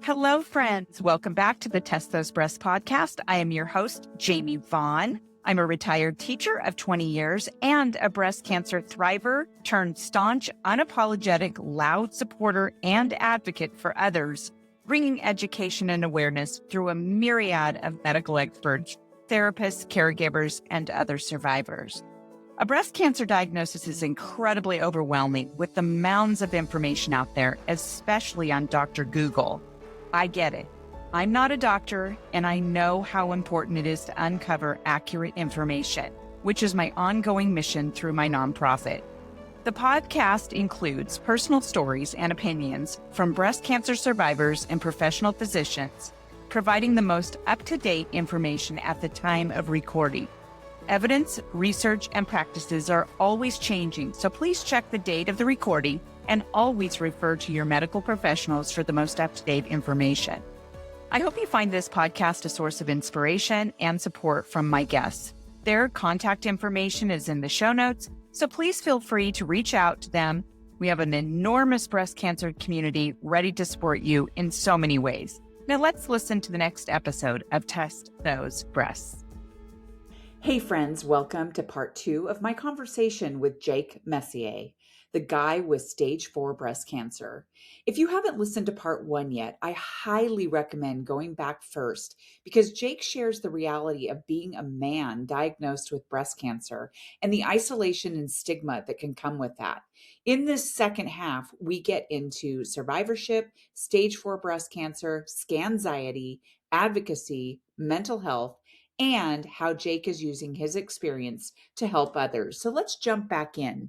Hello, friends. Welcome back to the Test Those Breasts podcast. I am your host, Jamie Vaughn. I'm a retired teacher of 20 years and a breast cancer thriver turned staunch, unapologetic, loud supporter and advocate for others, bringing education and awareness through a myriad of medical experts, therapists, caregivers, and other survivors. A breast cancer diagnosis is incredibly overwhelming with the mounds of information out there, especially on Dr. Google. I get it. I'm not a doctor, and I know how important it is to uncover accurate information, which is my ongoing mission through my nonprofit. The podcast includes personal stories and opinions from breast cancer survivors and professional physicians, providing the most up-to-date information at the time of recording. Evidence, research, and practices are always changing, so please check the date of the recording and always refer to your medical professionals for the most up-to-date information. I hope you find this podcast a source of inspiration and support from my guests. Their contact information is in the show notes, so please feel free to reach out to them. We have an enormous breast cancer community ready to support you in so many ways. Now let's listen to the next episode of Test Those Breasts. Hey friends, welcome to part 2 of my conversation with Jake Messier, the guy with stage 4 breast cancer. If you haven't listened to part 1 yet, I highly recommend going back first because Jake shares the reality of being a man diagnosed with breast cancer and the isolation and stigma that can come with that. In this second half, we get into survivorship, stage 4 breast cancer, scanxiety, advocacy, mental health, and how Jake is using his experience to help others. So let's jump back in.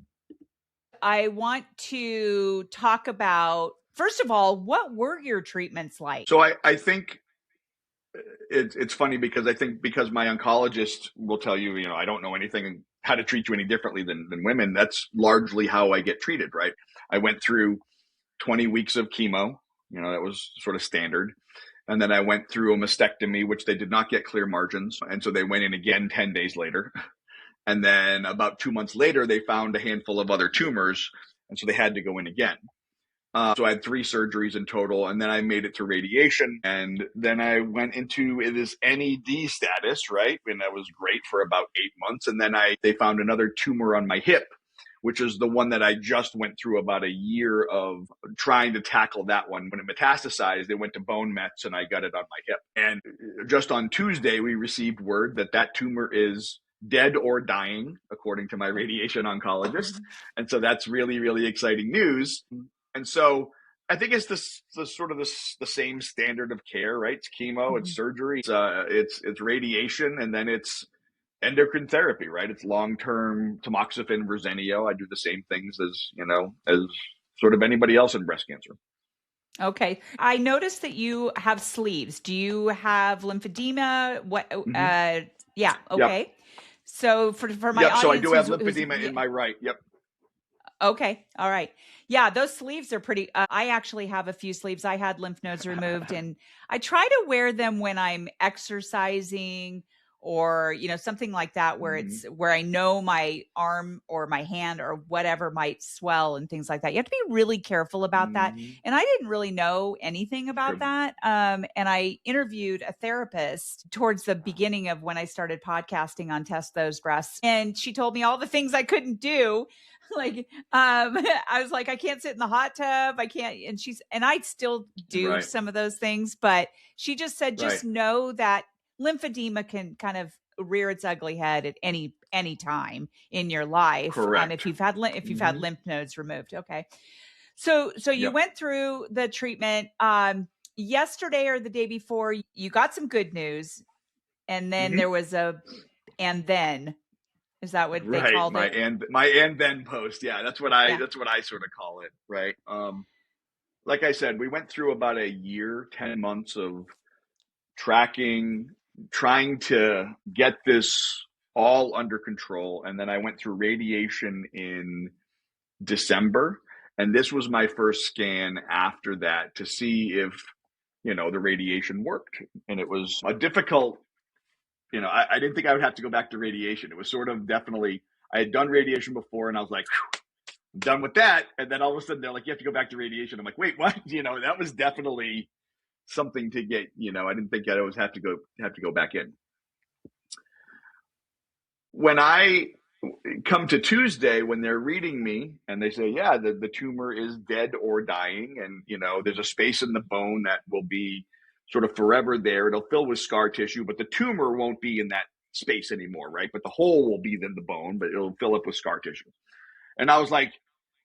I want to talk about, first of all, what were your treatments like? So I think it's funny because I think because my oncologist will tell you, I don't know anything how to treat you any differently than women. That's largely how I get treated, right? I went through 20 weeks of chemo, that was sort of standard. And then I went through a mastectomy, which they did not get clear margins. And so they went in again 10 days later. And then about 2 months later, they found a handful of other tumors. And so they had to go in again. So I had 3 surgeries in total. And then I made it to radiation. And then I went into this NED status, right? And that was great for about 8 months. And then they found another tumor on my hip, which is the one that I just went through about a year of trying to tackle that one. When it metastasized, they went to bone mets and I got it on my hip. And just on Tuesday, we received word that tumor is dead or dying, according to my radiation oncologist. And so that's really, really exciting news. And so I think it's the sort of the same standard of care, right? It's chemo, it's surgery, it's radiation, and then it's endocrine therapy, right? It's long-term tamoxifen, Verzenio. I do the same things as sort of anybody else in breast cancer. Okay. I noticed that you have sleeves. Do you have lymphedema? What? Yeah. Okay. Yep. So for my audience, so I do have lymphedema in my right. Yep. Okay. All right. Yeah, those sleeves are pretty. I actually have a few sleeves. I had lymph nodes removed, and I try to wear them when I'm exercising or something like that, where it's where I know my arm or my hand or whatever might swell and things like that. You have to be really careful about that. And I didn't really know anything about that. And I interviewed a therapist towards the beginning of when I started podcasting on Test Those Breasts, and she told me all the things I couldn't do. I was like, I can't sit in the hot tub. I can't. And I still do some of those things, but she just said, just know that lymphedema can kind of rear its ugly head at any time in your life. Correct. If you've had lymph nodes removed. Okay. So you went through the treatment, yesterday or the day before. You got some good news. And then there was and then. Is that what they called it? My and then post. Yeah, that's what I sort of call it. Right. Like I said, we went through about a year, 10 months of tracking, trying to get this all under control. And then I went through radiation in December. And this was my first scan after that to see if, the radiation worked. And it was a difficult, I didn't think I would have to go back to radiation. It was sort of definitely, I had done radiation before and I was like, I'm done with that. And then all of a sudden they're like, you have to go back to radiation. I'm like, wait, what? That was definitely something to get, I didn't think I'd always have to go back in. When I come to Tuesday, when they're reading me and they say, yeah, the tumor is dead or dying, and there's a space in the bone that will be sort of forever there. It'll fill with scar tissue, but the tumor won't be in that space anymore, right? But the hole will be in the bone, but it'll fill up with scar tissue. And I was like,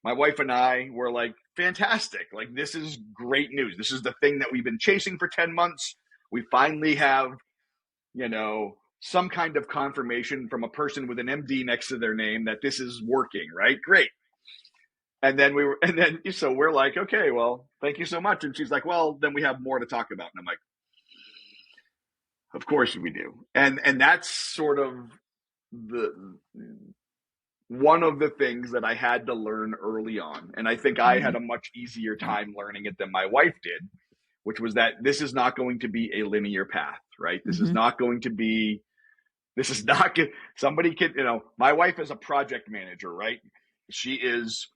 my wife and I were like, fantastic. Like, this is great news. This is the thing that we've been chasing for 10 months. We finally have, some kind of confirmation from a person with an MD next to their name that this is working, right? Great. So we're like, okay, well, thank you so much. And she's like, well, then we have more to talk about. And I'm like, of course we do. And that's sort of one of the things that I had to learn early on. And I think I had a much easier time learning it than my wife did, which was that this is not going to be a linear path, right? This is not somebody can, my wife is a project manager, right? She is,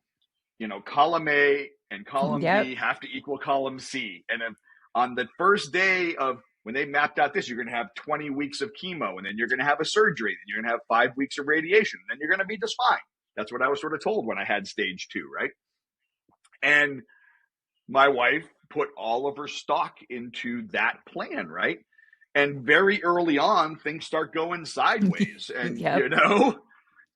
column A and column B have to equal column C. And if, on the first day of when they mapped out this, you're going to have 20 weeks of chemo, and then you're going to have a surgery, then you're going to have 5 weeks of radiation, and then you're going to be just fine. That's what I was sort of told when I had stage 2, right? And my wife put all of her stock into that plan, right? And very early on, things start going sideways, and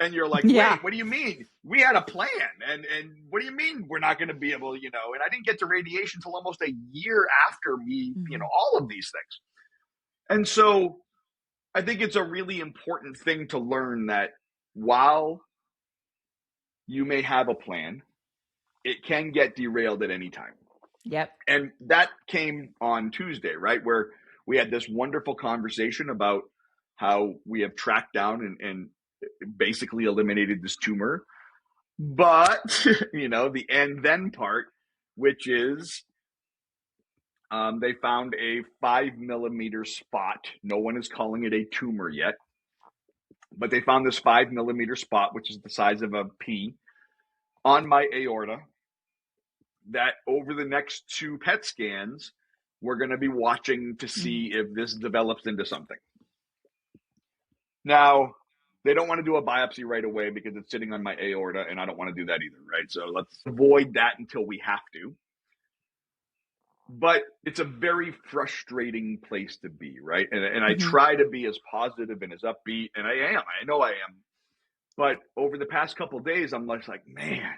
and you're like, wait, what do you mean? We had a plan, and what do you mean we're not going to be able, And I didn't get to radiation until almost a year after me, all of these things. And so I think it's a really important thing to learn that while you may have a plan, it can get derailed at any time. Yep. And that came on Tuesday, right? Where we had this wonderful conversation about how we have tracked down and basically eliminated this tumor. But, the and then part, which is they found a 5 millimeter spot. No one is calling it a tumor yet. But they found this 5 millimeter spot, which is the size of a pea, on my aorta, that over the next 2 PET scans, we're going to be watching to see if this develops into something. Now, they don't want to do a biopsy right away because it's sitting on my aorta, and I don't want to do that either, right? So let's avoid that until we have to. But it's a very frustrating place to be, right? And I try to be as positive and as upbeat, and I am. I know I am. But over the past couple of days, I'm like, man,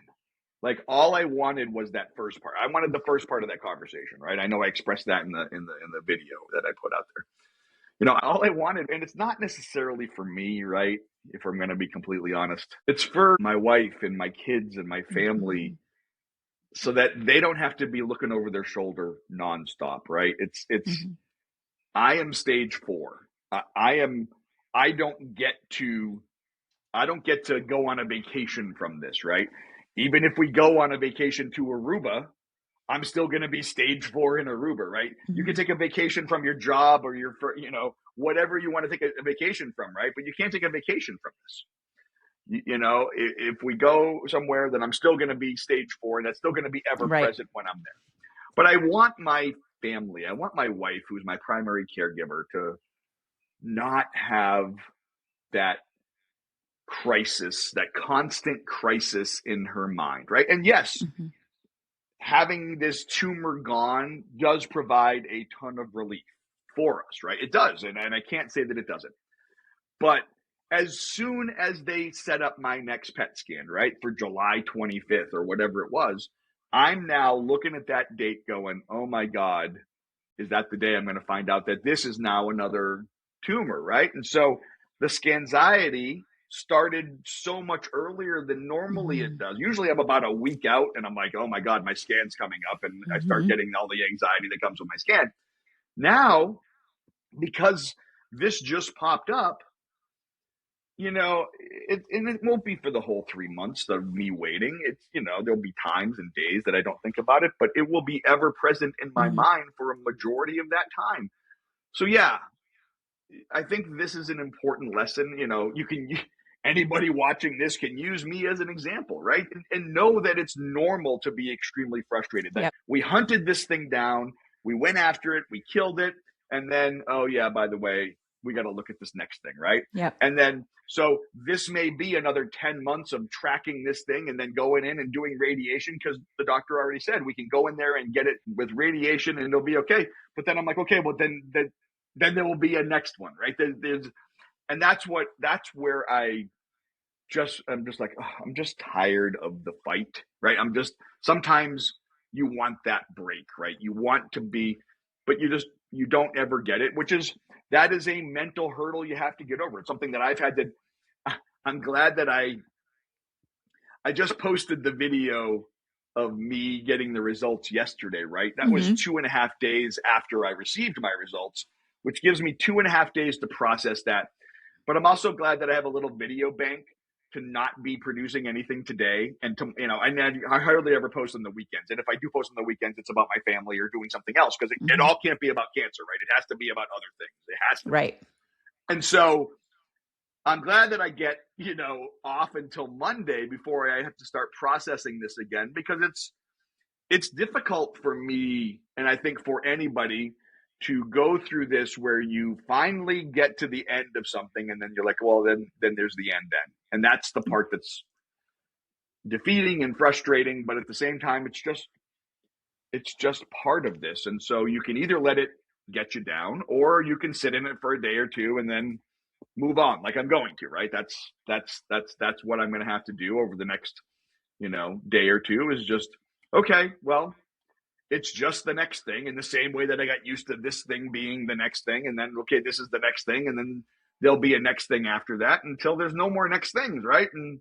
like all I wanted was that first part. I wanted the first part of that conversation, right? I know I expressed that in the video that I put out there. All I wanted, and it's not necessarily for me, right? If I'm going to be completely honest, it's for my wife and my kids and my family, so that they don't have to be looking over their shoulder nonstop, right? It's I am stage 4. I don't get to go on a vacation from this, right? Even if we go on a vacation to Aruba, I'm still going to be stage 4 in Aruba, right? You can take a vacation from your job or your, whatever you want to take a vacation from, right? But you can't take a vacation from this. If we go somewhere, then I'm still going to be stage 4, and that's still going to be ever present when I'm there. But I want my family, I want my wife, who's my primary caregiver, to not have that crisis, that constant crisis in her mind, right? And yes, having this tumor gone does provide a ton of relief for us, right? It does, and I can't say that it doesn't. But as soon as they set up my next PET scan, right, for July 25th or whatever it was, I'm now looking at that date going, oh my God, is that the day I'm going to find out that this is now another tumor, right? And so the scanxiety started so much earlier than normally it does. Usually I'm about a week out and I'm like, oh my God, my scan's coming up, and I start getting all the anxiety that comes with my scan. Now, because this just popped up, it won't be for the whole 3 months of me waiting. It's, there'll be times and days that I don't think about it, but it will be ever present in my mind for a majority of that time. So yeah, I think this is an important lesson. Anybody watching this can use me as an example, right? And know that it's normal to be extremely frustrated, that we hunted this thing down. we went after it, we killed it. And then, oh yeah, by the way, we got to look at this next thing. Right. Yep. And then, so this may be another 10 months of tracking this thing and then going in and doing radiation, because the doctor already said we can go in there and get it with radiation and it'll be okay. But then I'm like, okay, well then there will be a next one. Right. And that's where I'm just like, oh, I'm just tired of the fight. Right. Sometimes you want that break, right? You want to be, but you don't ever get it, that is a mental hurdle you have to get over. It's something that I've had to, I'm glad that I just posted the video of me getting the results yesterday, right? That was 2.5 days after I received my results, which gives me 2.5 days to process that. But I'm also glad that I have a little video bank to not be producing anything today. And I hardly ever post on the weekends. And if I do post on the weekends, it's about my family or doing something else, because it all can't be about cancer, right? It has to be about other things. It has to. Right. And so I'm glad that I get, off until Monday before I have to start processing this again, because it's difficult for me, and I think for anybody, to go through this where you finally get to the end of something and then you're like, well, then there's the end then. And that's the part that's defeating and frustrating, but at the same time, it's just part of this. And so you can either let it get you down, or you can sit in it for a day or two and then move on, like I'm going to, right? That's what I'm going to have to do over the next, day or two, is just, okay, well, it's just the next thing, in the same way that I got used to this thing being the next thing. And then, okay, this is the next thing. And then there'll be a next thing after that until there's no more next things. Right. And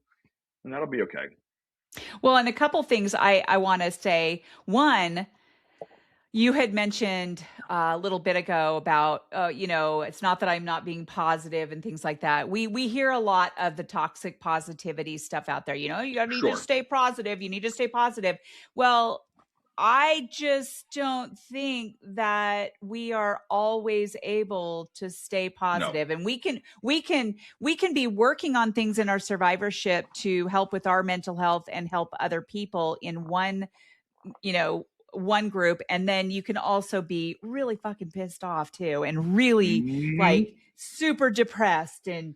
that'll be okay. Well, and a couple things I want to say. One, you had mentioned a little bit ago about, it's not that I'm not being positive and things like that. We hear a lot of the toxic positivity stuff out there. You need to stay positive. You need to stay positive. Well, I just don't think that we are always able to stay positive. No. And we can be working on things in our survivorship to help with our mental health and help other people in one group. And then you can also be really fucking pissed off too, and really like super depressed and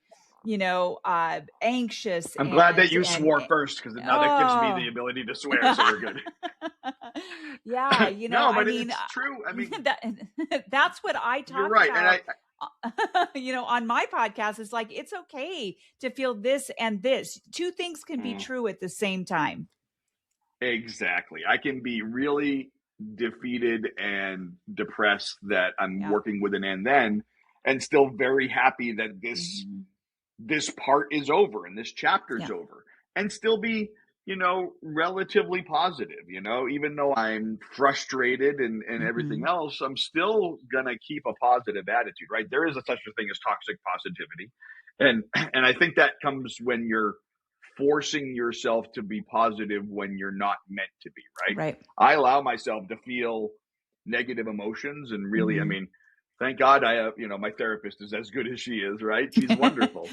anxious. I'm glad that you swore first, because now that gives me the ability to swear, so we're good. Yeah, no, but it's true. I mean, that's what I talk you're right. about. And on my podcast, it's like, it's okay to feel this and this. Two things can be true at the same time. Exactly. I can be really defeated and depressed that I'm working with an and still very happy that this part is over and this chapter's over, and still be, relatively positive, even though I'm frustrated and everything else, I'm still going to keep a positive attitude, right? There is such a thing as toxic positivity. And I think that comes when you're forcing yourself to be positive when you're not meant to be, right? Right. I allow myself to feel negative emotions, and really, I mean, thank God I have, my therapist is as good as she is, right? She's wonderful.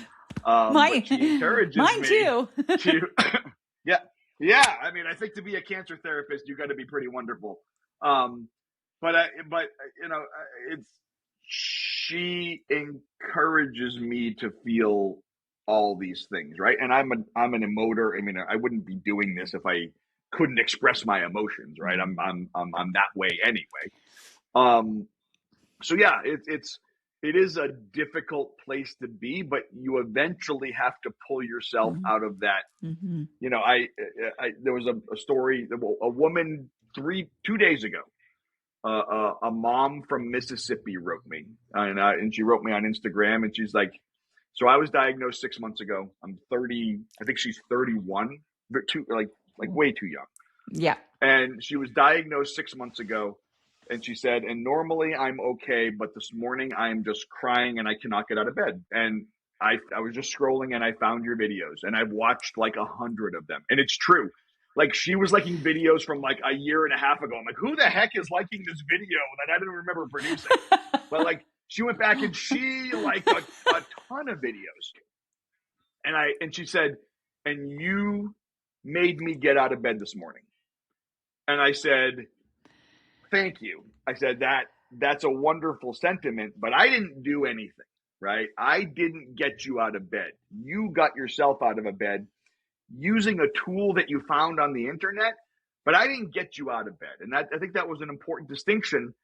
But she encourages mine me too. to, yeah. I mean, I think to be a cancer therapist, you got to be pretty wonderful. But she encourages me to feel all these things, right? And I'm an emoter. I mean, I wouldn't be doing this if I couldn't express my emotions, right? I'm that way anyway. So yeah, it is a difficult place to be, but you eventually have to pull yourself out of that. There was a story, a woman 2 days ago, a mom from Mississippi wrote me, and she wrote me on Instagram, and she's like, so I was diagnosed 6 months ago. I'm 30. I think she's 31, but way too young. Yeah. And she was diagnosed 6 months ago. And she said, and normally I'm okay, but this morning I'm just crying and I cannot get out of bed. And I was just scrolling and I found your videos, and I've watched like 100 of them. And it's true. Like, she was liking videos from like a year and a half ago. I'm like, who the heck is liking this video that I didn't remember producing? But like, she went back and she liked a ton of videos. And she said, and you made me get out of bed this morning. And I said, thank you. I said, that's a wonderful sentiment, but I didn't do anything, right? I didn't get you out of bed. You got yourself out of a bed using a tool that you found on the internet, but I didn't get you out of bed. And I think that was an important distinction,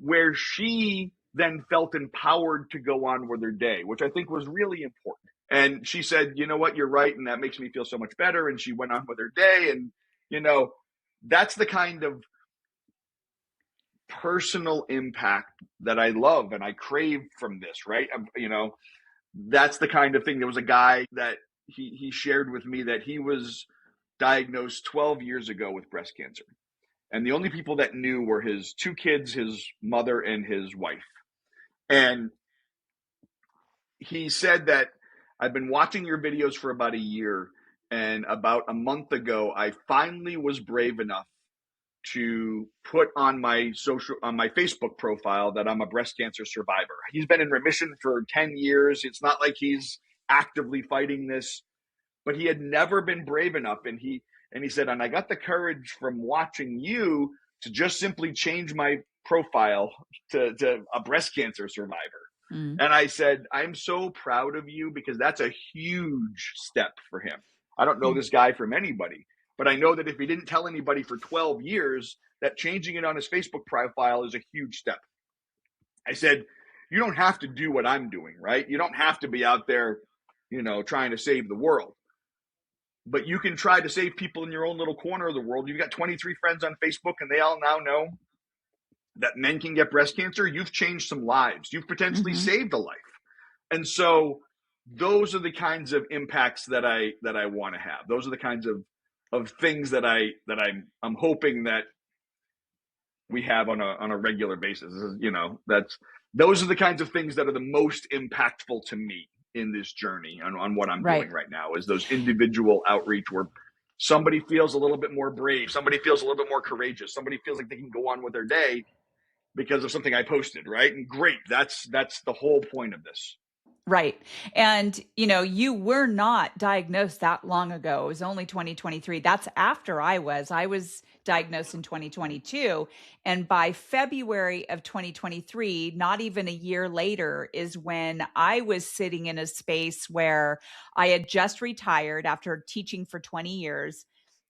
where she then felt empowered to go on with her day, which I think was really important. And she said, you know what, you're right. And that makes me feel so much better. And she went on with her day. And, that's the kind of personal impact that I love and I crave from this, right? That's the kind of thing. There was a guy that he shared with me that he was diagnosed 12 years ago with breast cancer. And the only people that knew were his 2 kids, his mother, and his wife. And he said that, I've been watching your videos for about a year, and about a month ago, I finally was brave enough to put on my Facebook profile that I'm a breast cancer survivor. He's been in remission for 10 years. It's not like he's actively fighting this, but he had never been brave enough. And he said, and I got the courage from watching you to just simply change my profile to a breast cancer survivor. Mm. And I said, I'm so proud of you, because that's a huge step for him. I don't know this guy from anybody, but I know that if he didn't tell anybody for 12 years, that changing it on his Facebook profile is a huge step. I said, you don't have to do what I'm doing, right? You don't have to be out there, trying to save the world. But you can try to save people in your own little corner of the world. You've got 23 friends on Facebook, and they all now know that men can get breast cancer. You've changed some lives. You've potentially saved a life. And so those are the kinds of impacts that I want to have. Those are the kinds of things that I'm hoping that we have on a regular basis. Those are the kinds of things that are the most impactful to me in this journey on what I'm doing right now, is those individual outreach where somebody feels a little bit more brave, somebody feels a little bit more courageous, somebody feels like they can go on with their day because of something I posted, right? And great, that's the whole point of this. Right. And, you were not diagnosed that long ago. It was only 2023. That's after I was diagnosed in 2022. And by February of 2023, not even a year later, is when I was sitting in a space where I had just retired after teaching for 20 years.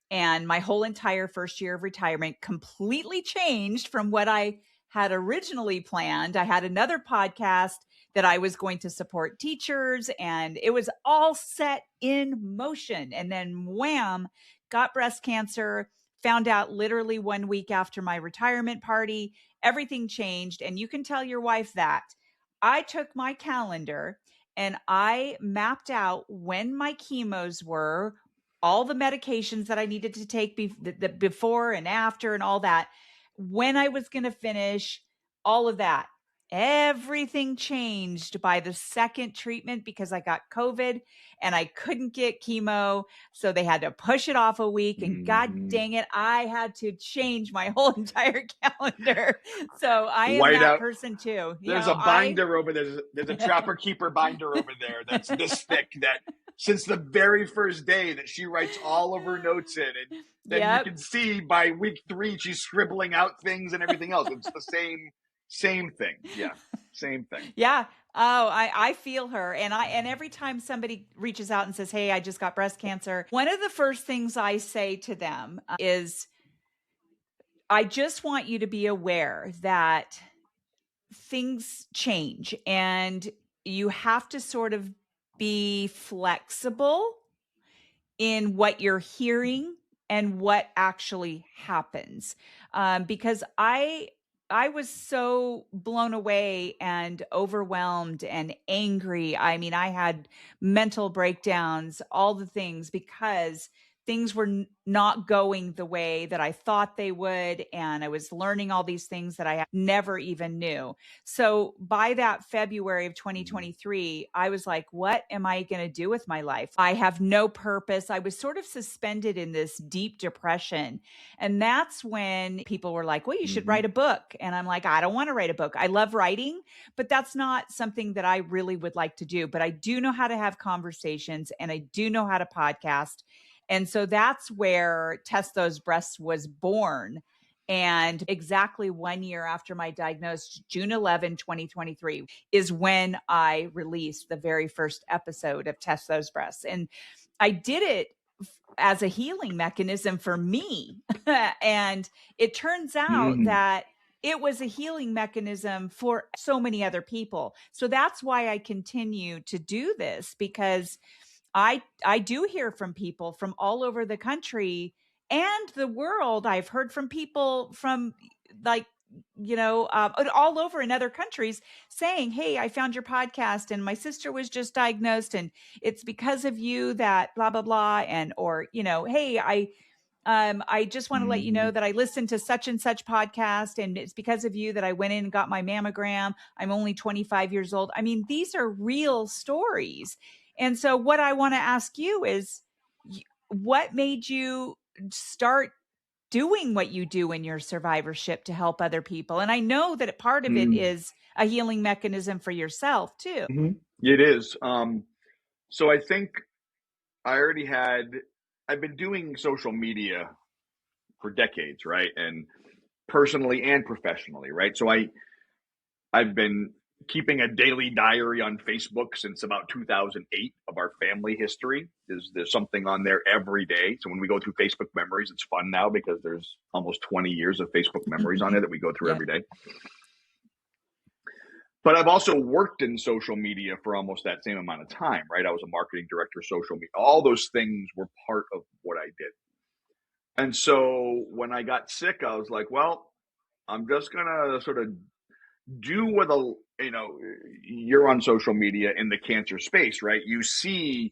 And my whole entire first year of retirement completely changed from what I had originally planned. I had another podcast that I was going to support teachers, and it was all set in motion. And then wham, got breast cancer, found out literally 1 week after my retirement party. Everything changed. And you can tell your wife that. I took my calendar and I mapped out when my chemos were, all the medications that I needed to take before and after and all that, when I was going to finish, all of that. Everything changed by the second treatment because I got COVID and I couldn't get chemo. So they had to push it off a week, and God dang it, I had to change my whole entire calendar. So I am that person too. There's a binder over there. There's a Trapper Keeper binder over there that's this thick, that since the very first day that she writes all of her notes in, and then you can see by week 3 she's scribbling out things and everything else. It's the same thing. Yeah. Same thing. Yeah. Oh, I feel her. And every time somebody reaches out and says, hey, I just got breast cancer, one of the first things I say to them is, I just want you to be aware that things change and you have to sort of be flexible in what you're hearing and what actually happens. Because I was so blown away and overwhelmed and angry. I mean, I had mental breakdowns, all the things, because things were not going the way that I thought they would. And I was learning all these things that I never even knew. So by that February of 2023, I was like, what am I going to do with my life? I have no purpose. I was sort of suspended in this deep depression. And that's when people were like, well, you should write a book. And I'm like, I don't want to write a book. I love writing, but that's not something that I really would like to do. But I do know how to have conversations, and I do know how to podcast. And so that's where Test Those Breasts was born. And exactly 1 year after my diagnosis, June 11, 2023, is when I released the very first episode of Test Those Breasts. And I did it as a healing mechanism for me. And it turns out Mm-hmm. that it was a healing mechanism for so many other people. So that's why I continue to do this, because I do hear from people from all over the country and the world. I've heard from people from, like, all over in other countries saying, "Hey, I found your podcast and my sister was just diagnosed and it's because of you that blah blah blah," and or, "Hey, I just want to let you know that I listened to such and such podcast, and it's because of you that I went in and got my mammogram. I'm only 25 years old." I mean, these are real stories. And so what I want to ask you is, what made you start doing what you do in your survivorship to help other people? And I know that part of it Mm-hmm. is a healing mechanism for yourself too. Mm-hmm. It is. So I think I've been doing social media for decades, right? And personally and professionally, right? So I've been keeping a daily diary on Facebook since about 2008 of our family history. There's something on there every day. So when we go through Facebook memories, it's fun now because there's almost 20 years of Facebook memories on there that we go through Yeah. every day. But I've also worked in social media for almost that same amount of time, right? I was a marketing director, social media. All those things were part of what I did. And so when I got sick, I was like, well, I'm just going to sort of do what you're on social media in the cancer space, right? You see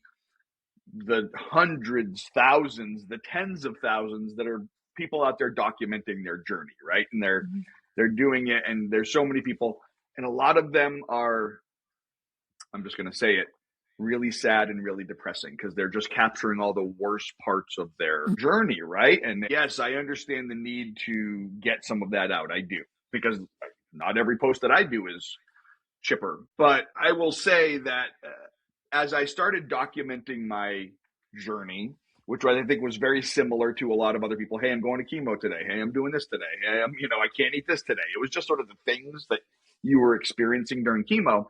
the hundreds, thousands, the tens of thousands that are people out there documenting their journey, right? And they're doing it, and there's so many people, and a lot of them are, I'm just going to say it, really sad and really depressing because they're just capturing all the worst parts of their journey, right? And yes, I understand the need to get some of that out. I do, because not every post that I do is chipper. But I will say that as I started documenting my journey, which I think was very similar to a lot of other people. Hey, I'm going to chemo today. Hey, I'm doing this today. Hey, I can't eat this today. It was just sort of the things that you were experiencing during chemo.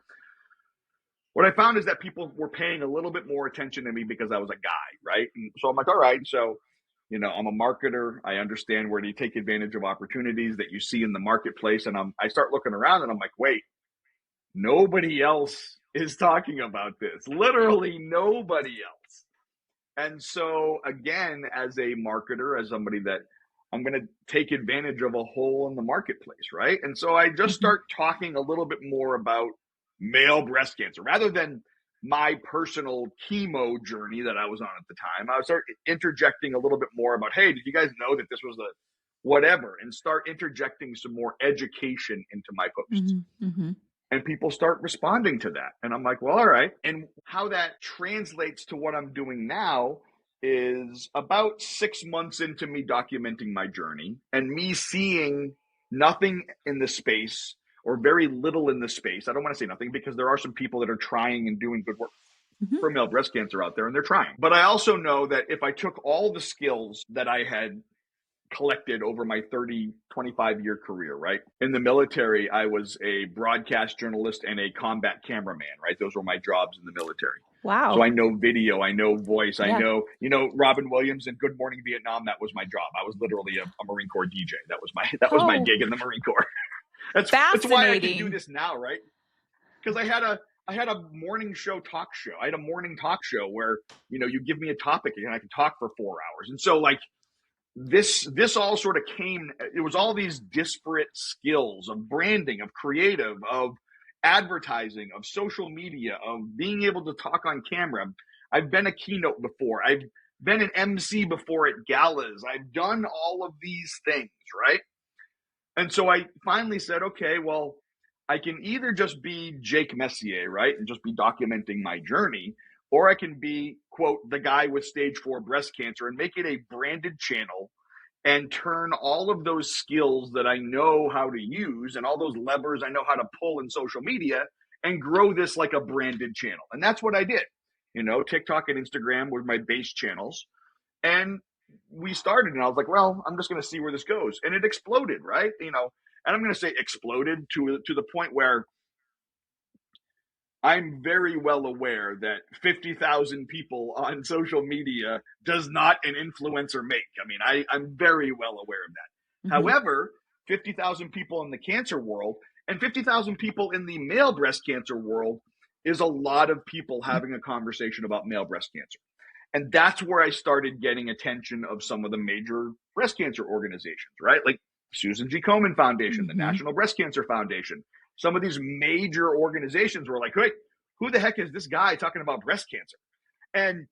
What I found is that people were paying a little bit more attention to me because I was a guy, right? And so I'm like, all right, so, I'm a marketer. I understand where to take advantage of opportunities that you see in the marketplace. And I start looking around and I'm like, wait, nobody else is talking about this. Literally nobody else. And so again, as a marketer, as somebody that I'm going to take advantage of a hole in the marketplace, right? And so I just start talking a little bit more about male breast cancer rather than my personal chemo journey that I was on at the time. I would start interjecting a little bit more about, hey, did you guys know that this was a whatever? And start interjecting some more education into my posts. And people start responding to that. And I'm like, well, all right. And how that translates to what I'm doing now is about 6 months into me documenting my journey and me seeing nothing in the space or very little in the space. I don't want to say nothing because there are some people that are trying and doing good work for male breast cancer out there, and they're trying. But I also know that if I took all the skills that I had collected over my 25-year career, right? In the military, I was a broadcast journalist and a combat cameraman, right? Those were my jobs in the military. Wow. So I know video, I know voice, Yeah. I know, Robin Williams in Good Morning Vietnam, that was my job. I was literally a Marine Corps DJ. That was my gig in the Marine Corps. That's why I can do this now, right? Because I had a morning talk show. I had a morning talk show where, you give me a topic and I can talk for 4 hours. And so like, this all sort of came, it was all these disparate skills of branding, of creative, of advertising, of social media, of being able to talk on camera. I've been a keynote before. I've been an MC before at galas. I've done all of these things, right? And so I finally said, okay, well, I can either just be Jake Messier, right? And just be documenting my journey, or I can be, quote, the guy with stage 4 breast cancer and make it a branded channel and turn all of those skills that I know how to use and all those levers I know how to pull in social media and grow this like a branded channel. And that's what I did. TikTok and Instagram were my base channels. And we started, and I was like, well, I'm just going to see where this goes. And it exploded, right? And I'm going to say exploded to the point where I'm very well aware that 50,000 people on social media does not an influencer make. I mean, I'm very well aware of that. Mm-hmm. However, 50,000 people in the cancer world and 50,000 people in the male breast cancer world is a lot of people having a conversation about male breast cancer. And that's where I started getting attention of some of the major breast cancer organizations, right? Like Susan G. Komen Foundation, the National Breast Cancer Foundation. Some of these major organizations were like, hey, who the heck is this guy talking about breast cancer? And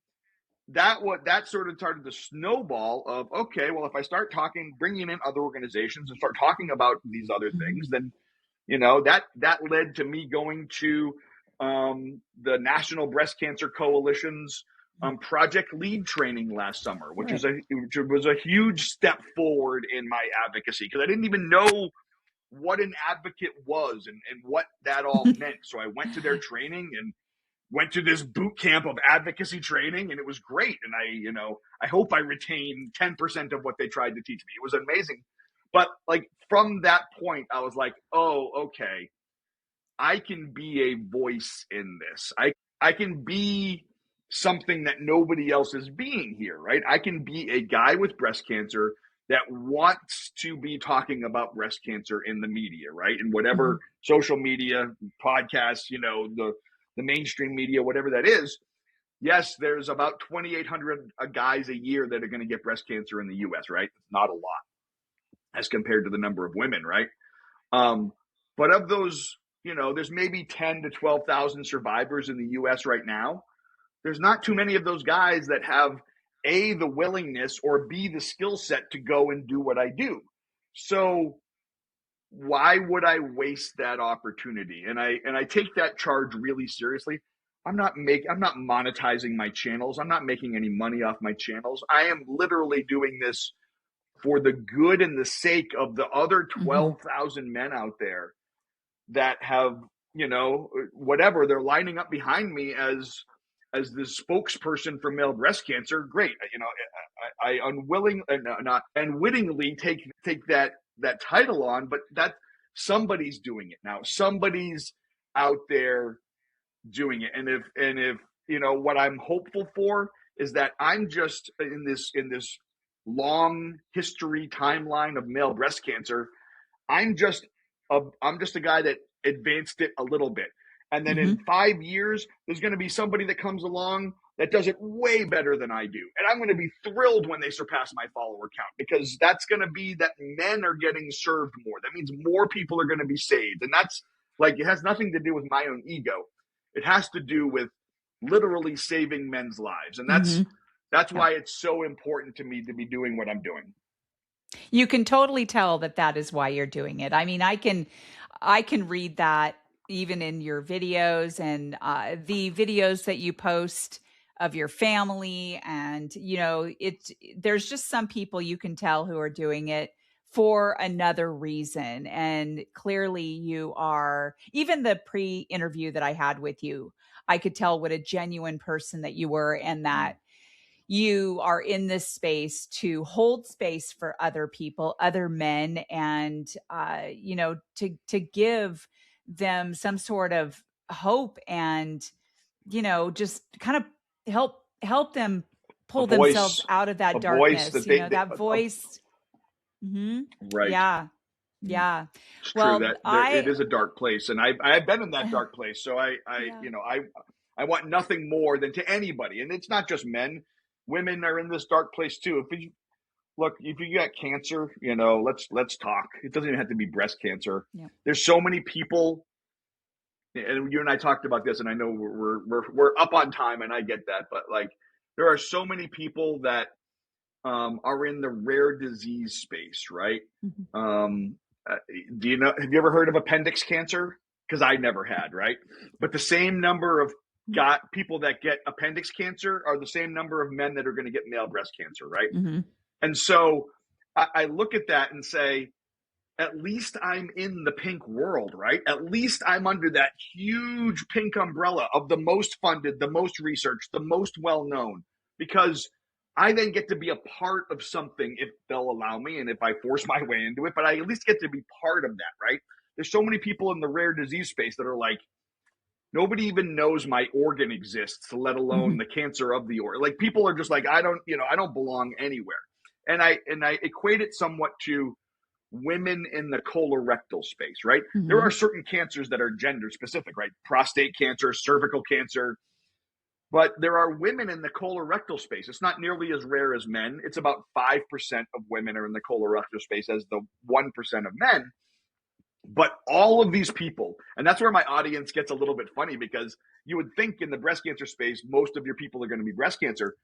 that sort of started the snowball of, okay, well, if I start bringing in other organizations and start talking about these other things, then, that led to me going to the National Breast Cancer Coalition's Project Lead training last summer, which was a huge step forward in my advocacy, because I didn't even know what an advocate was and what that all meant. So I went to their training and went to this boot camp of advocacy training, and it was great. And I hope I retained 10% of what they tried to teach me. It was amazing. But like from that point, I was like, oh, okay, I can be a voice in this. I can be something that nobody else is being here, right? I can be a guy with breast cancer that wants to be talking about breast cancer in the media, right? And whatever social media, podcasts, the mainstream media, whatever that is. Yes, there's about 2,800 guys a year that are going to get breast cancer in the U.S., right? Not a lot as compared to the number of women, right? But of those, there's maybe 10 to 12,000 survivors in the U.S. right now. There's not too many of those guys that have A, the willingness, or B, the skill set to go and do what I do. So why would I waste that opportunity? And I take that charge really seriously. I'm not monetizing my channels. I'm not making any money off my channels. I am literally doing this for the good and the sake of the other 12,000 men out there that have, whatever, they're lining up behind me as the spokesperson for male breast cancer. Great. I unwittingly take that title on, but that somebody's doing it now. Somebody's out there doing it. And if what I'm hopeful for is that I'm just in this long history timeline of male breast cancer, I'm just a guy that advanced it a little bit. And then in 5 years, there's going to be somebody that comes along that does it way better than I do. And I'm going to be thrilled when they surpass my follower count, because that's going to be that men are getting served more. That means more people are going to be saved. And that's like, it has nothing to do with my own ego. It has to do with literally saving men's lives. And that's why it's so important to me to be doing what I'm doing. You can totally tell that is why you're doing it. I mean, I can read that even in your videos and the videos that you post of your family. And, there's just some people you can tell who are doing it for another reason. And clearly you are, even the pre-interview that I had with you, I could tell what a genuine person that you were, and that you are in this space to hold space for other people, other men, and, to give them some sort of hope and, just kind of help them pull themselves out of that darkness, that voice. Right. Yeah. Yeah. It's well, true that it is a dark place, and I've been in that dark place. So I want nothing more than to anybody. And it's not just men. Women are in this dark place too. If you got cancer, let's talk. It doesn't even have to be breast cancer. Yeah. There's so many people, and you and I talked about this, and I know we're up on time, and I get that, but like, there are so many people that are in the rare disease space, right? Have you ever heard of appendix cancer? Because I never had, right? But the same number of people that get appendix cancer are the same number of men that are going to get male breast cancer, right? And so I look at that and say, at least I'm in the pink world, right? At least I'm under that huge pink umbrella of the most funded, the most researched, the most well-known. Because I then get to be a part of something if they'll allow me and if I force my way into it, but I at least get to be part of that, right? There's so many people in the rare disease space that are like, nobody even knows my organ exists, let alone the cancer of the organ. Like people are just like, I don't belong anywhere. And I equate it somewhat to women in the colorectal space, right? There are certain cancers that are gender specific, right? Prostate cancer, cervical cancer, but there are women in the colorectal space. It's not nearly as rare as men. It's about 5% of women are in the colorectal space as the 1% of men. But all of these people, and that's where my audience gets a little bit funny, because you would think in the breast cancer space, most of your people are going to be breast cancer.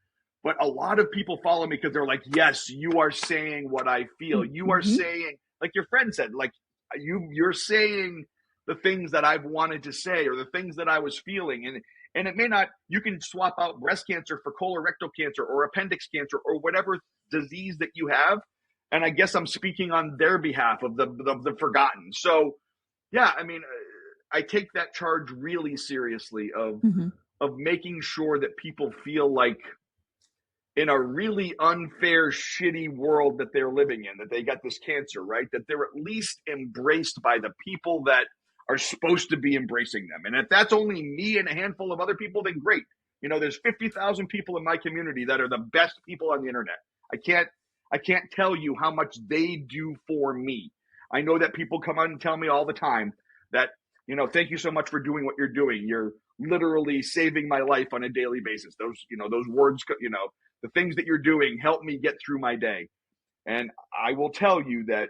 But a lot of people follow me because they're like, yes, you are saying what I feel. You are saying, like your friend said, like you're saying the things that I've wanted to say or the things that I was feeling. And it may not, you can swap out breast cancer for colorectal cancer or appendix cancer or whatever disease that you have. And I guess I'm speaking on their behalf of the forgotten. So, yeah, I mean, I take that charge really seriously of making sure that people feel like in a really unfair, shitty world that they're living in, that they got this cancer, right? That they're at least embraced by the people that are supposed to be embracing them. And if that's only me and a handful of other people, then great. You know, there's 50,000 people in my community that are the best people on the internet. I can't tell you how much they do for me. I know that people come on and tell me all the time that, you know, thank you so much for doing what you're doing. You're literally saving my life on a daily basis. Those words, the things that you're doing help me get through my day. And I will tell you that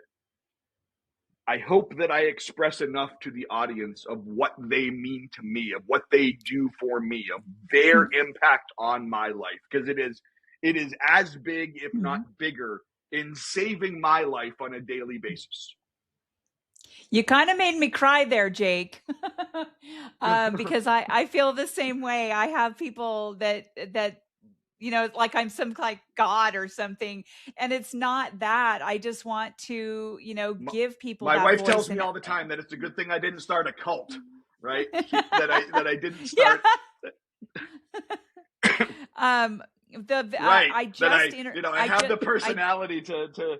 I hope that I express enough to the audience of what they mean to me, of what they do for me, of their impact on my life. Because it is as big, if not bigger, in saving my life on a daily basis. You kind of made me cry there, Jake, because I feel the same way. I have people that like I'm some like God or something, and it's not that. I just want to, give people my that wife voice. tells me all the time that it's a good thing I didn't start a cult, right? that I didn't start. Right. I have the personality to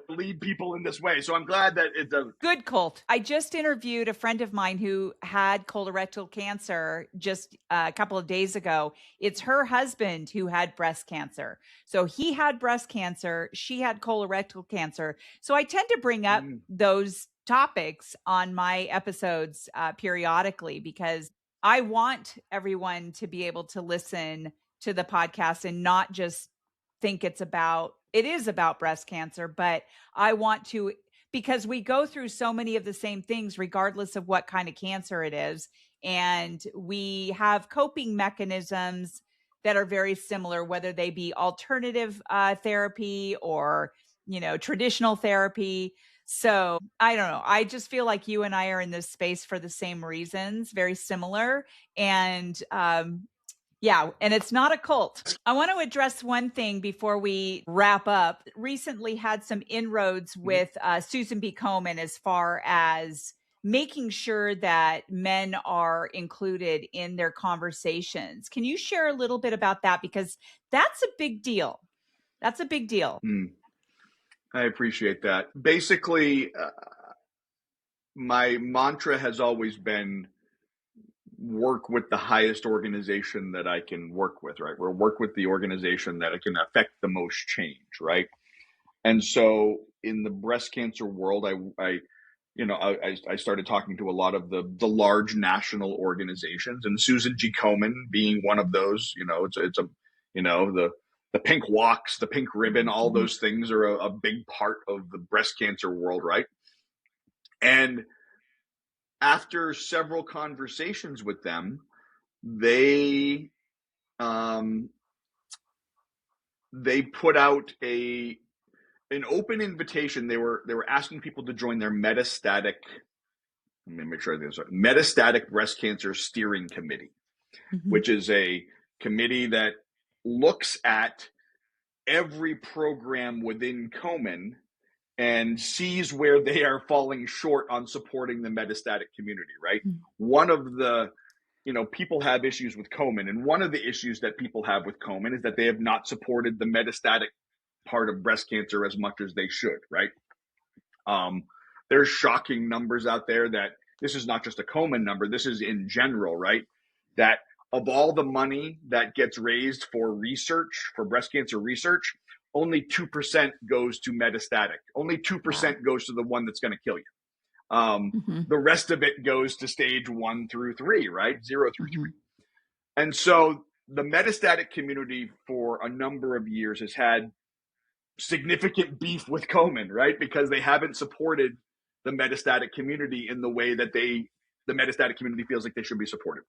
lead people in this way. So I'm glad that it's a good cult. I just interviewed a friend of mine who had colorectal cancer just a couple of days ago. It's her husband who had breast cancer. So he had breast cancer. She had colorectal cancer. So I tend to bring up those topics on my episodes periodically, because I want everyone to be able to listen to the podcast and not just think it is about breast cancer, but I want to, because we go through so many of the same things, regardless of what kind of cancer it is. And we have coping mechanisms that are very similar, whether they be alternative therapy or, traditional therapy. So I don't know. I just feel like you and I are in this space for the same reasons, very similar. And yeah, and it's not a cult. I want to address one thing before we wrap up. Recently had some inroads with Susan B. Komen as far as making sure that men are included in their conversations. Can you share a little bit about that? Because that's a big deal. That's a big deal. I appreciate that. Basically, my mantra has always been work with the highest organization that I can work with, right? Or work with the organization that can affect the most change, right? And so in the breast cancer world, I started talking to a lot of the large national organizations, and Susan G. Komen being one of those. It's the pink walks, the pink ribbon, all those things are a big part of the breast cancer world, right? And after several conversations with them, they put out an open invitation. They were asking people to join their metastatic. Let me make sure I get this right. Metastatic Breast Cancer Steering Committee, which is a committee that looks at every program within Komen and sees where they are falling short on supporting the metastatic community, right? One of the people have issues with Komen. And one of the issues that people have with Komen is that they have not supported the metastatic part of breast cancer as much as they should, right? There's shocking numbers out there that this is not just a Komen number, this is in general, right? That of all the money that gets raised for research, for breast cancer research, only 2% goes to metastatic. Only 2% goes to the one that's going to kill you. The rest of it goes to stage 1 through 3, right? 0 through 3. And so the metastatic community for a number of years has had significant beef with Komen, right? Because they haven't supported the metastatic community in the way that the metastatic community feels like they should be supported.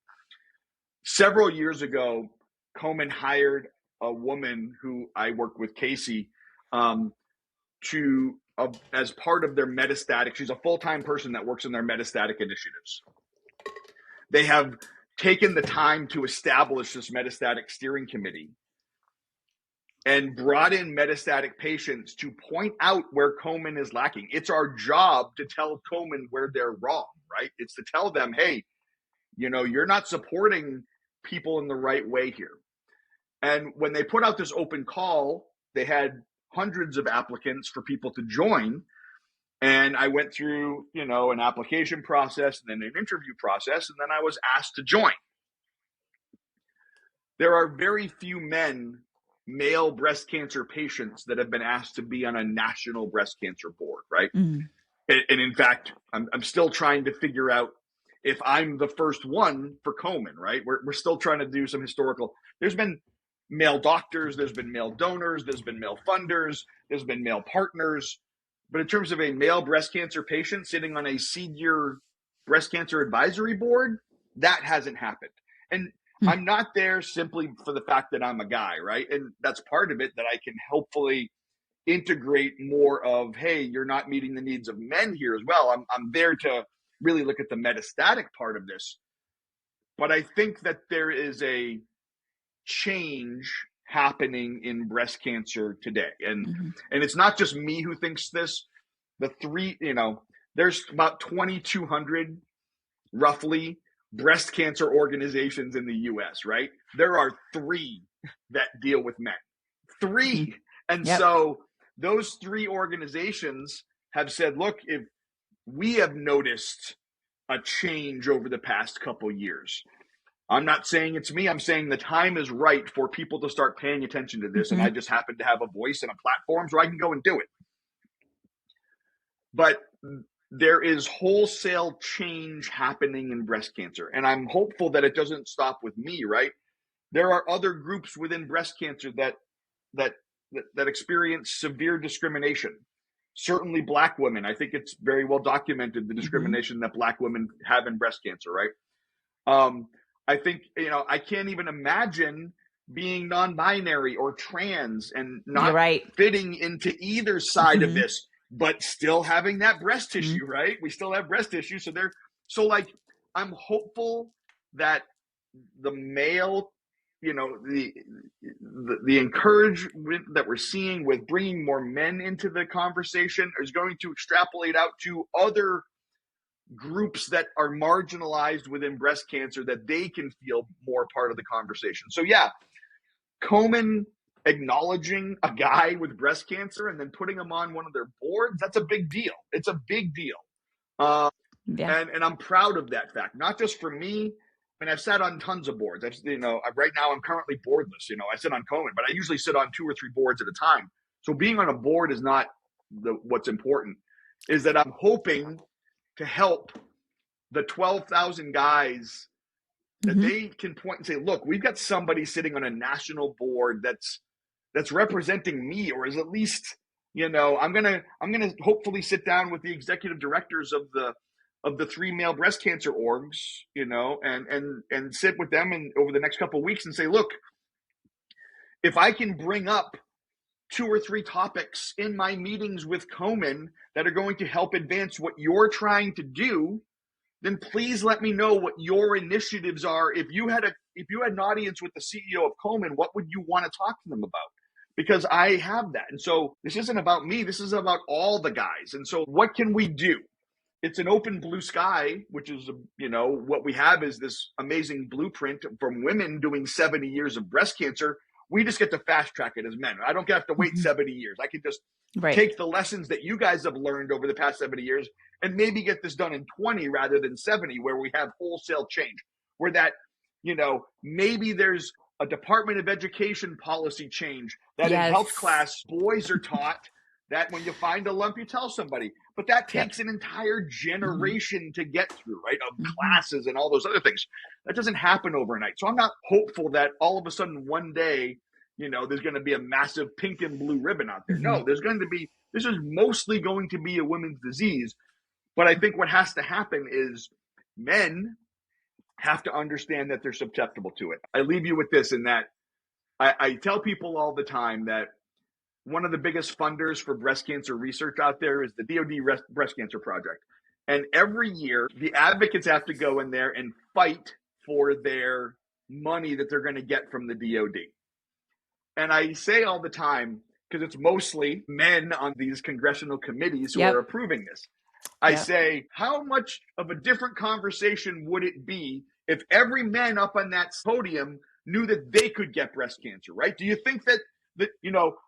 Several years ago, Komen hired a woman who I work with, Casey, as part of their metastatic. She's a full-time person that works in their metastatic initiatives. They have taken the time to establish this metastatic steering committee and brought in metastatic patients to point out where Komen is lacking. It's our job to tell Komen where they're wrong, right? It's to tell them, hey, you're not supporting people in the right way here. And when they put out this open call, they had hundreds of applicants for people to join. And I went through, an application process and then an interview process, and then I was asked to join. There are very few male breast cancer patients that have been asked to be on a national breast cancer board, right? And in fact, I'm still trying to figure out if I'm the first one for Komen, right? We're still trying to do some historical. There's been male doctors, there's been male donors, there's been male funders, there's been male partners. But in terms of a male breast cancer patient sitting on a senior breast cancer advisory board, that hasn't happened. And I'm not there simply for the fact that I'm a guy, right? And that's part of it, that I can hopefully integrate more of, hey, you're not meeting the needs of men here as well. I'm there to really look at the metastatic part of this. But I think that there is a change happening in breast cancer today. And it's not just me who thinks this. There's about 2,200 roughly breast cancer organizations in the US, right? There are 3 that deal with men. 3. And so those 3 organizations have said, look, if we have noticed a change over the past couple years. I'm not saying it's me. I'm saying the time is right for people to start paying attention to this. And I just happen to have a voice and a platform so I can go and do it. But there is wholesale change happening in breast cancer. And I'm hopeful that it doesn't stop with me, right? There are other groups within breast cancer that experience severe discrimination. Certainly Black women. I think it's very well documented, the discrimination that Black women have in breast cancer, right? I think, I can't even imagine being non-binary or trans and not fitting into either side of this, but still having that breast tissue, right? We still have breast tissue. So I'm hopeful that the male, the encouragement that we're seeing with bringing more men into the conversation is going to extrapolate out to other groups that are marginalized within breast cancer, that they can feel more part of the conversation. So Komen acknowledging a guy with breast cancer and then putting him on one of their boards, that's a big deal. It's a big deal. And I'm proud of that fact, not just for me. I mean, I've sat on tons of boards. Right now I'm currently boardless. I sit on Komen, but I usually sit on 2 or 3 boards at a time. So being on a board is not what's important. Is that I'm hoping to help the 12,000 guys that they can point and say, look, we've got somebody sitting on a national board that's representing me, or is at least, I'm gonna hopefully sit down with the executive directors of the 3 male breast cancer orgs, and sit with them over the next couple of weeks and say, look, if I can bring up 2 or 3 topics in my meetings with Komen that are going to help advance what you're trying to do, then please let me know what your initiatives are. If you had an audience with the CEO of Komen, what would you want to talk to them about? Because I have that. And so this isn't about me. This is about all the guys. And so what can we do? it's an open blue sky, which is, what we have is this amazing blueprint from women doing 70 years of breast cancer. We just get to fast track it as men. I don't have to wait 70 years. I can just take the lessons that you guys have learned over the past 70 years and maybe get this done in 20 rather than 70, where we have wholesale change, where that, maybe there's a Department of Education policy change that in health class, boys are taught that when you find a lump, you tell somebody. But that takes an entire generation to get through, right? Of classes and all those other things. That doesn't happen overnight. So I'm not hopeful that all of a sudden one day, there's going to be a massive pink and blue ribbon out there. No, this is mostly going to be a women's disease. But I think what has to happen is men have to understand that they're susceptible to it. I leave you with this, in that I tell people all the time that one of the biggest funders for breast cancer research out there is the DoD Breast Cancer Project. And every year, the advocates have to go in there and fight for their money that they're going to get from the DoD. And I say all the time, because it's mostly men on these congressional committees who are approving this, I say, how much of a different conversation would it be if every man up on that podium knew that they could get breast cancer, right? Do you think that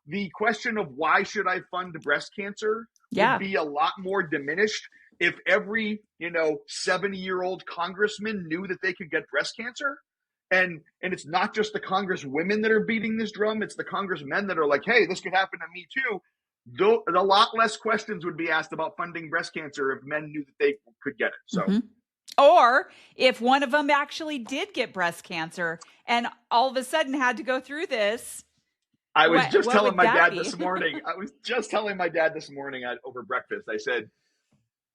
the question of why should I fund breast cancer would be a lot more diminished if every, 70-year-old congressman knew that they could get breast cancer? And it's not just the congresswomen that are beating this drum. It's the congressmen that are like, hey, this could happen to me too. Though a lot less questions would be asked about funding breast cancer if men knew that they could get it. So, or if one of them actually did get breast cancer and all of a sudden had to go through this. I was just telling my dad this morning. Over breakfast. I said,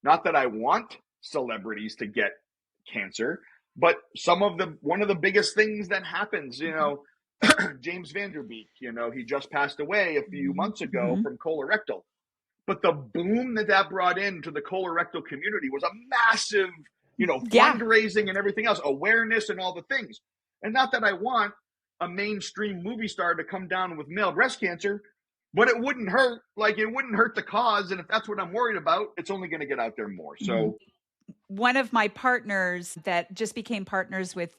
not that I want celebrities to get cancer, but one of the biggest things that happens, James Vanderbeek, he just passed away a few months ago from colorectal. But the boom that brought into the colorectal community was a massive, fundraising and everything else, awareness and all the things. And not that I want a mainstream movie star to come down with male breast cancer, but it wouldn't hurt. Like, it wouldn't hurt the cause. And if that's what I'm worried about, it's only going to get out there more. So one of my partners that just became partners with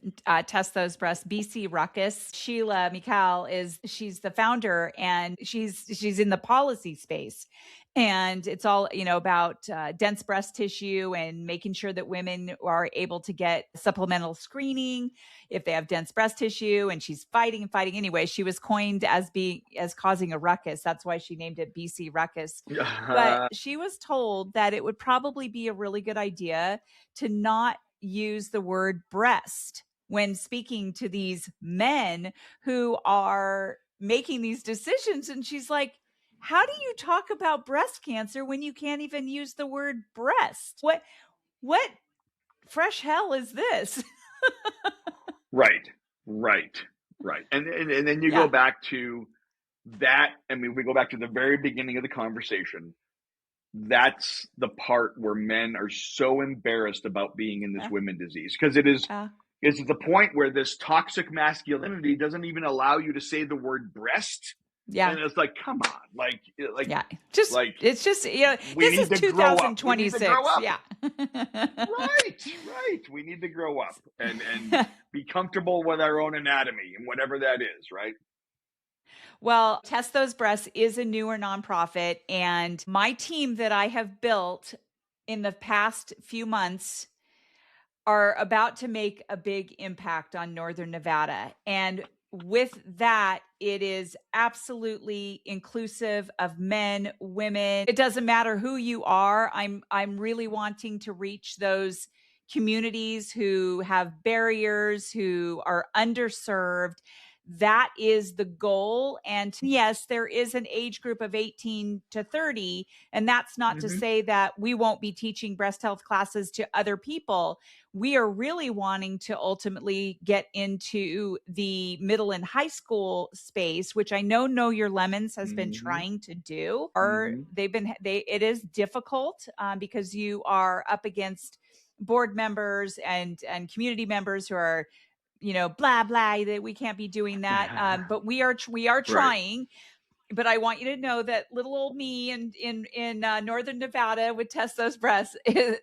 Test Those Breasts, BC Ruckus, Sheila Mikal, she's the founder, and she's in the policy space. And it's all, about dense breast tissue and making sure that women are able to get supplemental screening if they have dense breast tissue. And she's fighting. Anyway, she was coined as causing a ruckus. That's why she named it BC Ruckus. But she was told that it would probably be a really good idea to not use the word breast when speaking to these men who are making these decisions. And she's like, how do you talk about breast cancer when you can't even use the word breast? What fresh hell is this? Right. And then you go back to that. I mean, we go back to the very beginning of the conversation. That's the part where men are so embarrassed about being in this women disease, because it's at the point where this toxic masculinity doesn't even allow you to say the word breast. Yeah. And it's like, come on, it's just, this is 2026. Yeah. Right. We need to grow up and be comfortable with our own anatomy and whatever that is. Right. Well, Test Those Breasts is a newer nonprofit, and my team that I have built in the past few months are about to make a big impact on Northern Nevada. And with that, it is absolutely inclusive of men, women. It doesn't matter who you are. I'm really wanting to reach those communities who have barriers, who are underserved. That is the goal. And yes, there is an age group of 18 to 30. And that's not to say that we won't be teaching breast health classes to other people. We are really wanting to ultimately get into the middle and high school space, which I know Your Lemons has been trying to do. It is difficult because you are up against board members and community members who are, blah, blah, that we can't be doing that. But we are trying. but I want you to know that little old me in Northern Nevada would test those breasts.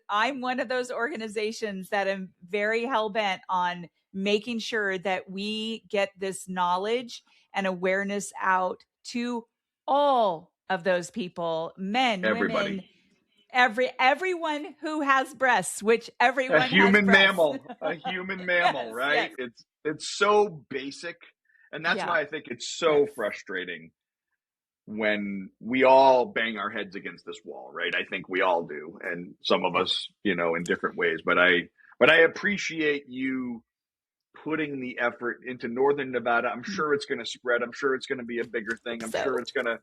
I'm one of those organizations that am very hell bent on making sure that we get this knowledge and awareness out to all of those people, men, women, Everybody. everyone who has breasts, which A everyone has human breasts. mammal, a human mammal, Yes, right? yes, It's so basic, and that's yeah, why I think it's yes. so frustrating when we all bang our heads against this wall, right? I think we all do, and some of Yeah. us, in different ways. But I appreciate you putting the effort into Northern Nevada. I'm sure it's going to spread. I'm sure it's going to be a bigger thing. I'm sure So, it's going to.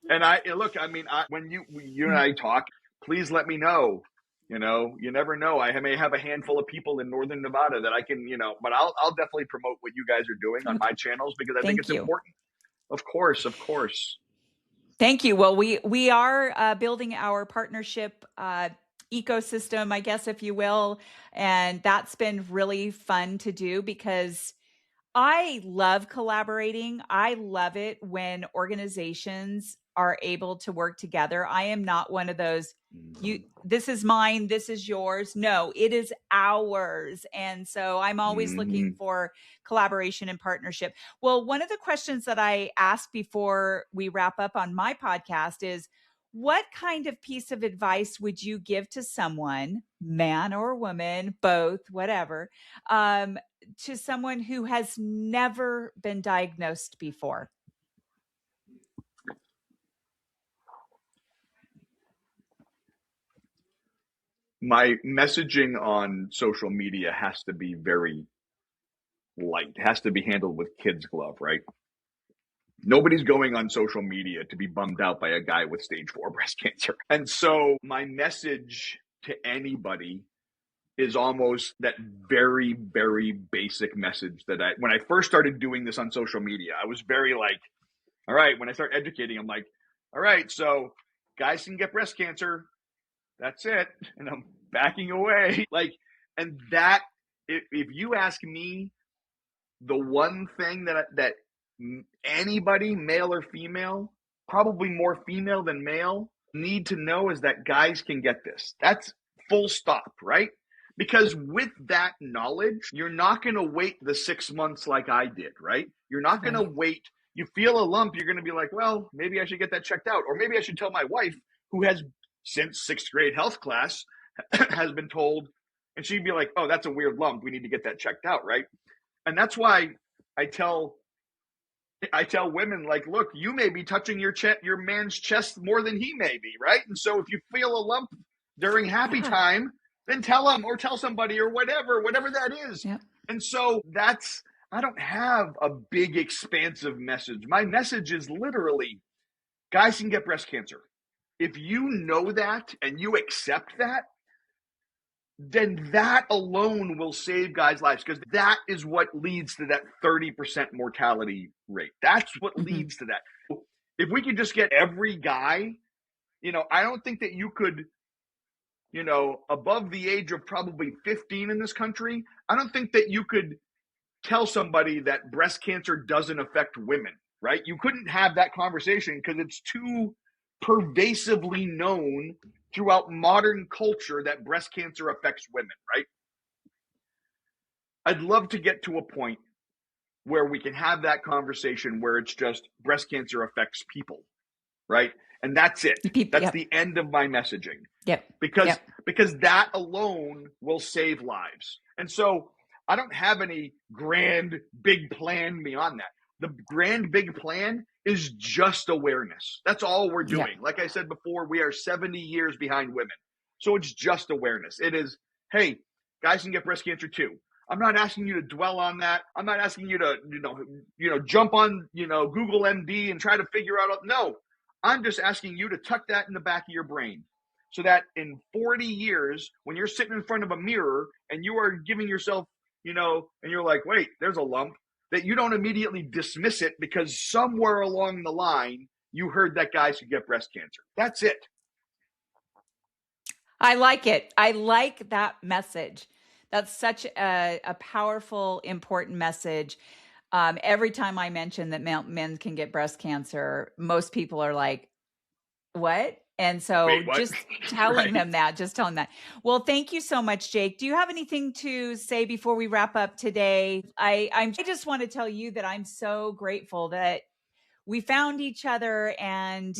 And I look. I mean, when you and I talk, please let me know. You never know. I may have a handful of people in Northern Nevada that I can, but I'll definitely promote what you guys are doing on my okay. channels because I think Thank it's you. important. Of course, of course. Thank you. Well, we are building our partnership ecosystem, I guess, if you will, and that's been really fun to do because I love collaborating. I love it when organizations are able to work together. I am not one of those this is mine, this is yours. No, it is ours. And so I'm always looking Mm-hmm. for collaboration and partnership. Well, one of the questions that I ask before we wrap up on my podcast is what kind of piece of advice would you give to someone, man or woman, both, whatever, to someone who has never been diagnosed before? My messaging on social media has to be very light. It has to be handled with kid's glove, right? Nobody's going on social media to be bummed out by a guy with stage 4 breast cancer. And so my message to anybody is almost that very, very basic message that when I first started doing this on social media, I was very like, all right, when I start educating, I'm like, all right, so guys can get breast cancer. That's it. And I'm backing away. And that, if you ask me, the one thing that anybody, male or female, probably more female than male, need to know is that guys can get this. That's full stop, right? Because with that knowledge, you're not going to wait the 6 months like I did, right? You're not going to Right. wait. You feel a lump, you're going to be like, well, maybe I should get that checked out. Or maybe I should tell my wife, who has, since sixth grade health class, has been told, and she'd be like, oh, that's a weird lump. We need to get that checked out, right? And that's why I tell women, like, look, you may be touching your man's chest more than he may be, right? And so if you feel a lump during happy Yeah. time, then tell him or tell somebody or whatever that is. Yeah. And so I don't have a big expansive message. My message is literally guys can get breast cancer. If you know that and you accept that, then that alone will save guys' lives because that is what leads to that 30% mortality rate. That's what Mm-hmm. leads to that. If we could just get every guy, I don't think that you could, above the age of probably 15 in this country, I don't think that you could tell somebody that breast cancer doesn't affect women, right? You couldn't have that conversation because it's too pervasively known throughout modern culture that breast cancer affects women, right? I'd love to get to a point where we can have that conversation where it's just breast cancer affects people, right? And that's it. People, That's yep. the end of my messaging Yep. because Yep. because that alone will save lives. And so I don't have any grand big plan beyond that. The grand big plan is just awareness. That's all we're Yep. doing. Like I said before, we are 70 years behind women. So it's just awareness. It is, hey, guys can get breast cancer too. I'm not asking you to dwell on that. I'm not asking you to, jump on, Google MD and try to figure out. No, I'm just asking you to tuck that in the back of your brain so that in 40 years, when you're sitting in front of a mirror and you are giving yourself, and you're like, wait, there's a lump, that you don't immediately dismiss it because somewhere along the line, you heard that guys could get breast cancer. That's it. I like it. I like that message. That's such a powerful, important message. Every time I mention that men can get breast cancer, most people are like, what? And so Wait, what? just telling Right. them that, just telling that. Well, thank you so much, Jake. Do you have anything to say before we wrap up today? I just want to tell you that I'm so grateful that we found each other and,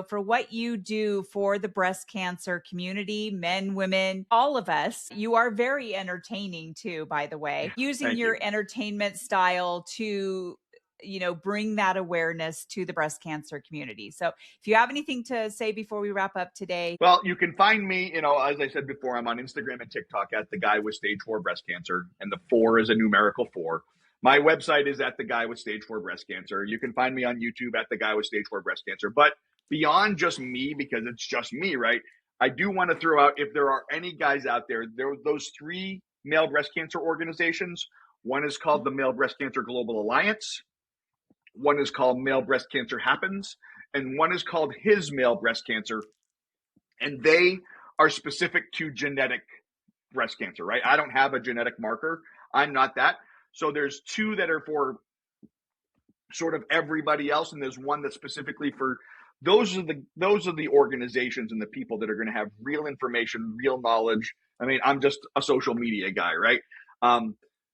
for what you do for the breast cancer community, men, women, all of us. You are very entertaining too, by the way, using Thank your you. entertainment style to bring that awareness to the breast cancer community. So if you have anything to say before we wrap up today. Well, you can find me, as I said before, I'm on Instagram and TikTok at the guy with stage 4 breast cancer, and the 4 is a numerical 4. My website is at the guy with stage 4 breast cancer. You can find me on YouTube at the guy with stage 4 breast cancer. But beyond just me, because it's just me, right? I do want to throw out, if there are any guys out there, those 3 male breast cancer organizations. One is called the Male Breast Cancer Global Alliance. One is called Male Breast Cancer Happens, and one is called His Male Breast Cancer. And they are specific to genetic breast cancer, right? I don't have a genetic marker. I'm not that. So there's 2 that are for sort of everybody else, and there's one that's specifically for those are the organizations and the people that are going to have real information, real knowledge. I mean, I'm just a social media guy, right?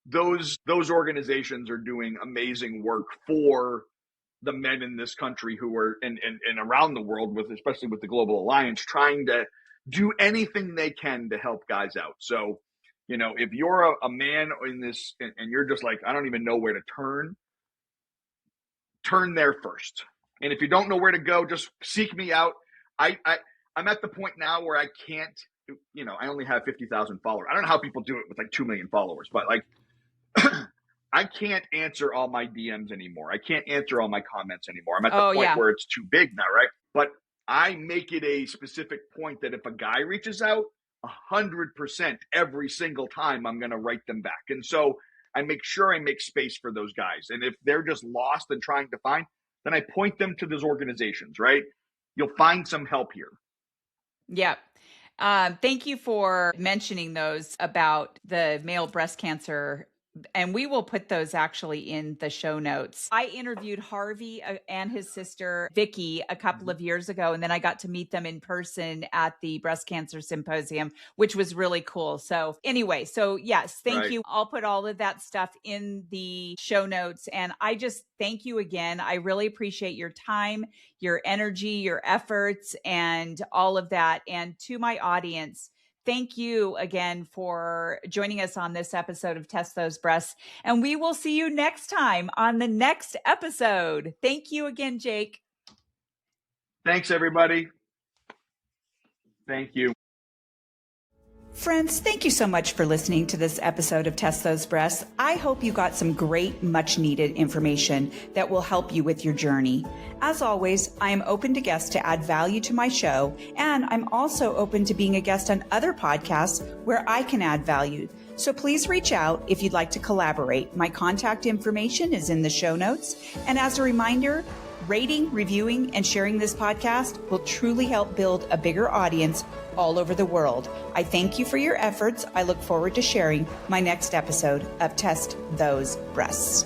Those organizations are doing amazing work for the men in this country who are and around the world, especially with the Global Alliance, trying to do anything they can to help guys out. So, if you're a man in this and you're just like, I don't even know where to turn there first. And if you don't know where to go, just seek me out. I'm at the point now where I can't, I only have 50,000 followers. I don't know how people do it with like 2 million followers, but like, I can't answer all my DMs anymore. I can't answer all my comments anymore. I'm at the point where it's too big now, right? But I make it a specific point that if a guy reaches out, 100% every single time I'm going to write them back. And so I make sure I make space for those guys. And if they're just lost and trying to find, then I point them to those organizations, right? You'll find some help here. Yeah. Thank you for mentioning those about the male breast cancer. And we will put those actually in the show notes. I interviewed Harvey and his sister, Vicky, a couple of years ago. And then I got to meet them in person at the breast cancer symposium, which was really cool. So anyway, yes, thank you. I'll put all of that stuff in the show notes. And I just thank you again. I really appreciate your time, your energy, your efforts, and all of that. And to my audience, thank you again for joining us on this episode of Test Those Breasts. And we will see you next time on the next episode. Thank you again, Jake. Thanks, everybody. Thank you. Friends, thank you so much for listening to this episode of Test Those Breasts. I hope you got some great, much needed information that will help you with your journey. As always, I am open to guests to add value to my show, and I'm also open to being a guest on other podcasts where I can add value. So please reach out if you'd like to collaborate. My contact information is in the show notes. And as a reminder, rating, reviewing, and sharing this podcast will truly help build a bigger audience all over the world. I thank you for your efforts. I look forward to sharing my next episode of Test Those Breasts.